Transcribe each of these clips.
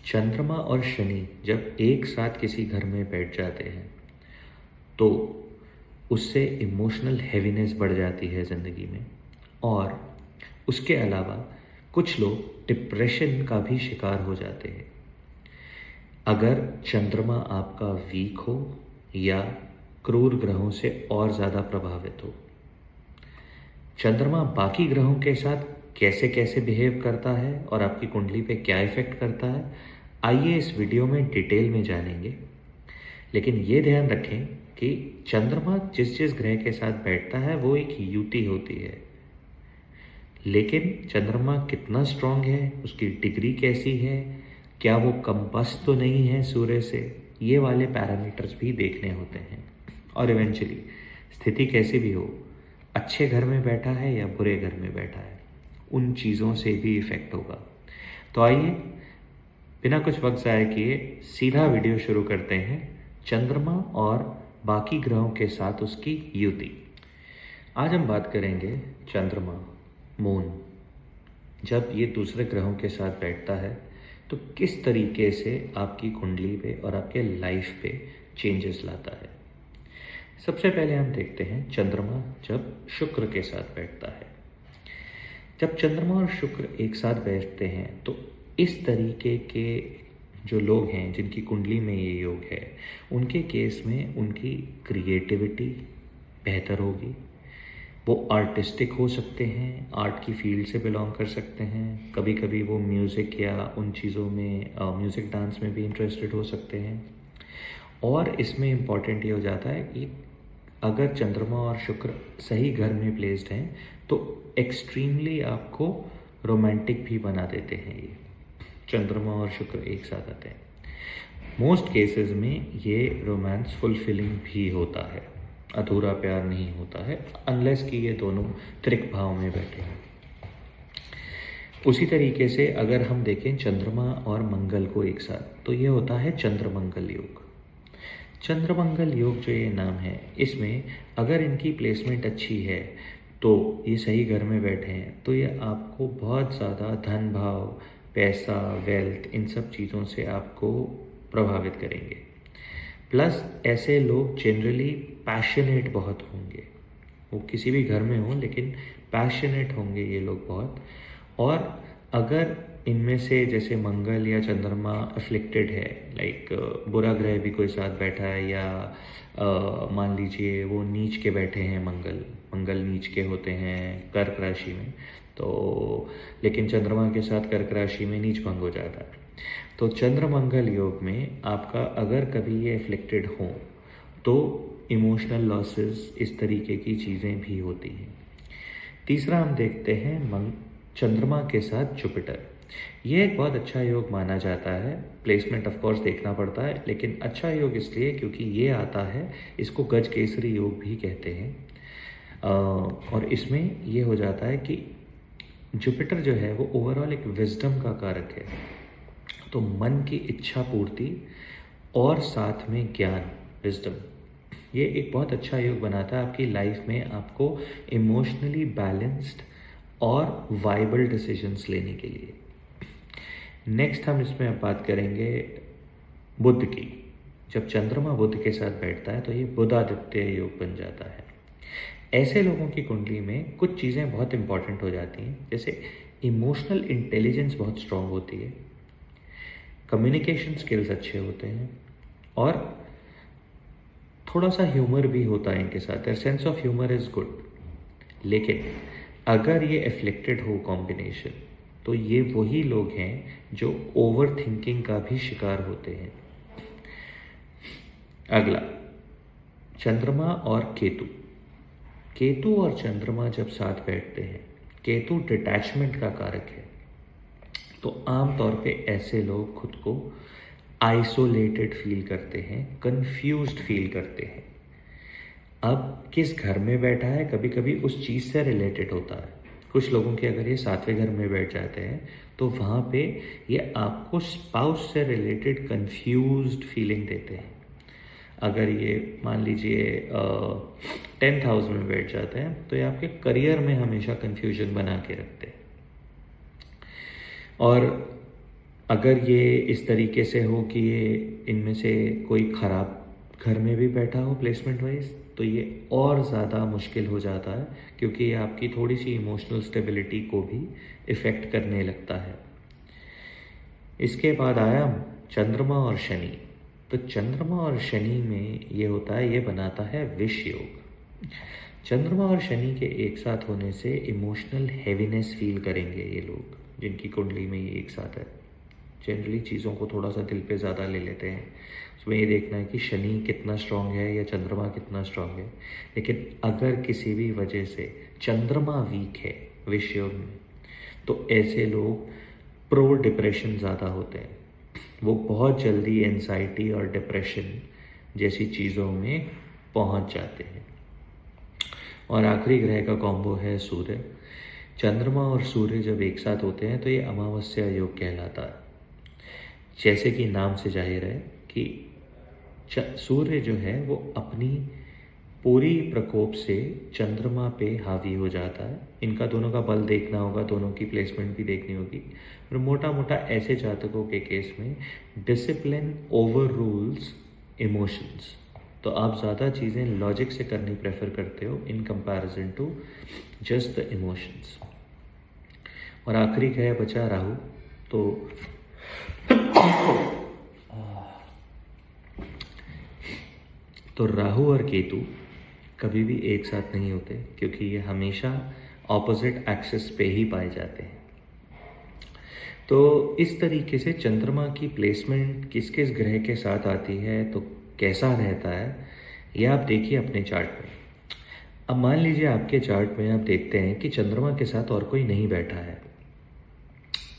चंद्रमा और शनि जब एक साथ किसी घर में बैठ जाते हैं तो उससे इमोशनल हैवीनेस बढ़ जाती है ज़िंदगी में। और उसके अलावा कुछ लोग डिप्रेशन का भी शिकार हो जाते हैं अगर चंद्रमा आपका वीक हो या क्रूर ग्रहों से और ज़्यादा प्रभावित हो। चंद्रमा बाकी ग्रहों के साथ कैसे कैसे बिहेव करता है और आपकी कुंडली पे क्या इफेक्ट करता है, आइए इस वीडियो में डिटेल में जानेंगे। लेकिन ये ध्यान रखें कि चंद्रमा जिस जिस ग्रह के साथ बैठता है वो एक युति होती है, लेकिन चंद्रमा कितना स्ट्रांग है, उसकी डिग्री कैसी है, क्या वो कंपास तो नहीं है सूर्य से, ये वाले पैरामीटर्स भी देखने होते हैं। और इवेंचुअली स्थिति कैसी भी हो, अच्छे घर में बैठा है या बुरे घर में बैठा है, उन चीज़ों से भी इफेक्ट होगा। तो आइए बिना कुछ वक्त ज़ाया किए सीधा वीडियो शुरू करते हैं चंद्रमा और बाकी ग्रहों के साथ उसकी युति। आज हम बात करेंगे चंद्रमा, मून, जब ये दूसरे ग्रहों के साथ बैठता है तो किस तरीके से आपकी कुंडली पे और आपके लाइफ पे चेंजेस लाता है। सबसे पहले हम देखते हैं चंद्रमा जब शुक्र के साथ बैठता है। जब चंद्रमा और शुक्र एक साथ बैठते हैं तो इस तरीके के जो लोग हैं जिनकी कुंडली में ये योग है, उनके केस में उनकी क्रिएटिविटी बेहतर होगी। वो आर्टिस्टिक हो सकते हैं, आर्ट की फील्ड से बिलोंग कर सकते हैं, कभी कभी वो म्यूज़िक या उन चीज़ों में म्यूज़िक डांस में भी इंटरेस्टेड हो सकते हैं। और इसमें इम्पॉर्टेंट ये हो जाता है कि अगर चंद्रमा और शुक्र सही घर में प्लेस्ड हैं तो एक्सट्रीमली आपको रोमांटिक भी बना देते हैं। ये चंद्रमा और शुक्र एक साथ आते हैं, मोस्ट केसेस में ये रोमांस फुलफिलिंग भी होता है, अधूरा प्यार नहीं होता है अनलेस कि ये दोनों त्रिक भाव में बैठे हैं। उसी तरीके से अगर हम देखें चंद्रमा और मंगल को एक साथ, तो ये होता है चंद्र मंगल योग। चंद्र मंगल योग जो ये नाम है, इसमें अगर इनकी प्लेसमेंट अच्छी है तो ये सही घर में बैठे हैं तो ये आपको बहुत ज़्यादा धन भाव, पैसा, वेल्थ, इन सब चीज़ों से आपको प्रभावित करेंगे। प्लस ऐसे लोग जनरली पैशनेट बहुत होंगे, वो किसी भी घर में हो लेकिन पैशनेट होंगे ये लोग बहुत। और अगर इनमें से जैसे मंगल या चंद्रमा अफ्लिक्टेड है, लाइक बुरा ग्रह भी कोई साथ बैठा है या मान लीजिए वो नीच के बैठे हैं, मंगल नीच के होते हैं कर्क राशि में, तो लेकिन चंद्रमा के साथ कर्क राशि में नीच भंग हो जाता है। तो चंद्र मंगल योग में आपका अगर कभी ये अफ्लिक्टेड हो तो इमोशनल लॉसेस, इस तरीके की चीज़ें भी होती हैं। तीसरा हम देखते हैं चंद्रमा के साथ जुपिटर। ये एक बहुत अच्छा योग माना जाता है, प्लेसमेंट ऑफ कोर्स देखना पड़ता है, लेकिन अच्छा योग इसलिए क्योंकि ये आता है, इसको गज केसरी योग भी कहते हैं। और इसमें ये हो जाता है कि जुपिटर जो है वो ओवरऑल एक विजडम का कारक है, तो मन की इच्छा पूर्ति और साथ में ज्ञान, विजडम, ये एक बहुत अच्छा योग बनाता है आपकी लाइफ में, आपको इमोशनली बैलेंस्ड और वाइबल डिसीजंस लेने के लिए। नेक्स्ट हम इसमें अब बात करेंगे बुध की। जब चंद्रमा बुध के साथ बैठता है तो ये बुधादित्य योग बन जाता है। ऐसे लोगों की कुंडली में कुछ चीज़ें बहुत इंपॉर्टेंट हो जाती हैं, जैसे इमोशनल इंटेलिजेंस बहुत स्ट्रांग होती है, कम्युनिकेशन स्किल्स अच्छे होते हैं और थोड़ा सा ह्यूमर भी होता है इनके साथ, their sense of humour is good. लेकिन अगर ये एफ्लिक्टेड हो कॉम्बिनेशन, तो ये वही लोग हैं जो ओवर थिंकिंग का भी शिकार होते हैं। अगला चंद्रमा और केतु। केतु और चंद्रमा जब साथ बैठते हैं, केतु डिटैचमेंट का कारक है, तो आमतौर पे ऐसे लोग खुद को आइसोलेटेड फील करते हैं, कंफ्यूज्ड फील करते हैं। अब किस घर में बैठा है कभी कभी उस चीज़ से रिलेटेड होता है। कुछ लोगों के अगर ये सातवें घर में बैठ जाते हैं तो वहाँ पे ये आपको स्पाउस से रिलेटेड कंफ्यूज्ड फीलिंग देते हैं। अगर ये मान लीजिए 10th हाउस में बैठ जाते हैं तो ये आपके करियर में हमेशा कंफ्यूजन बना के रखते हैं। और अगर ये इस तरीके से हो कि ये इनमें से कोई ख़राब घर में भी बैठा हो प्लेसमेंट वाइज, तो ये और ज़्यादा मुश्किल हो जाता है, क्योंकि ये आपकी थोड़ी सी इमोशनल स्टेबिलिटी को भी इफ़ेक्ट करने लगता है। इसके बाद आया चंद्रमा और शनि। तो चंद्रमा और शनि में ये होता है, ये बनाता है विष योग। चंद्रमा और शनि के एक साथ होने से इमोशनल हैवीनेस फील करेंगे ये लोग, जिनकी कुंडली में ये एक साथ है। जनरली चीज़ों को थोड़ा सा दिल पे ज़्यादा ले लेते हैं। उसमें ये देखना है कि शनि कितना स्ट्रांग है या चंद्रमा कितना स्ट्रांग है। लेकिन अगर किसी भी वजह से चंद्रमा वीक है विष योग में, तो ऐसे लोग प्रो डिप्रेशन ज़्यादा होते हैं। वो बहुत जल्दी एंजाइटी और डिप्रेशन जैसी चीज़ों में पहुंच जाते हैं। और आखिरी ग्रह का कॉम्बो है सूर्य। चंद्रमा और सूर्य जब एक साथ होते हैं तो ये अमावस्या योग कहलाता है। जैसे कि नाम से जाहिर है कि सूर्य जो है वो अपनी पूरी प्रकोप से चंद्रमा पे हावी हो जाता है। इनका दोनों का बल देखना होगा, दोनों की प्लेसमेंट भी देखनी होगी। और मोटा मोटा ऐसे जातकों के केस में डिसिप्लिन ओवर रूल्स इमोशंस। तो आप ज़्यादा चीज़ें लॉजिक से करनी प्रेफर करते हो in comparison to just the emotions. और आखिरी ग्रह बचा राहु। तो राहु और केतु कभी भी एक साथ नहीं होते, क्योंकि ये हमेशा ऑपोजिट एक्सिस पे ही पाए जाते हैं। तो इस तरीके से चंद्रमा की प्लेसमेंट किस किस ग्रह के साथ आती है तो कैसा रहता है, ये आप देखिए अपने चार्ट में। अब मान लीजिए आपके चार्ट में आप देखते हैं कि चंद्रमा के साथ और कोई नहीं बैठा है,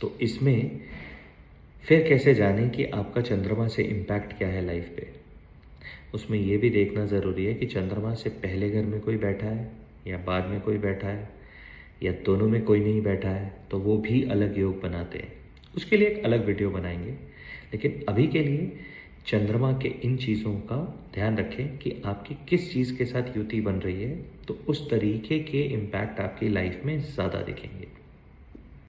तो इसमें फिर कैसे जाने कि आपका चंद्रमा से इम्पैक्ट क्या है लाइफ पे। उसमें ये भी देखना ज़रूरी है कि चंद्रमा से पहले घर में कोई बैठा है या बाद में कोई बैठा है या दोनों में कोई नहीं बैठा है, तो वो भी अलग योग बनाते हैं। उसके लिए एक अलग वीडियो बनाएंगे। लेकिन अभी के लिए चंद्रमा के इन चीज़ों का ध्यान रखें कि आपकी किस चीज़ के साथ युति बन रही है, तो उस तरीके के इम्पैक्ट आपकी लाइफ में ज़्यादा दिखेंगे।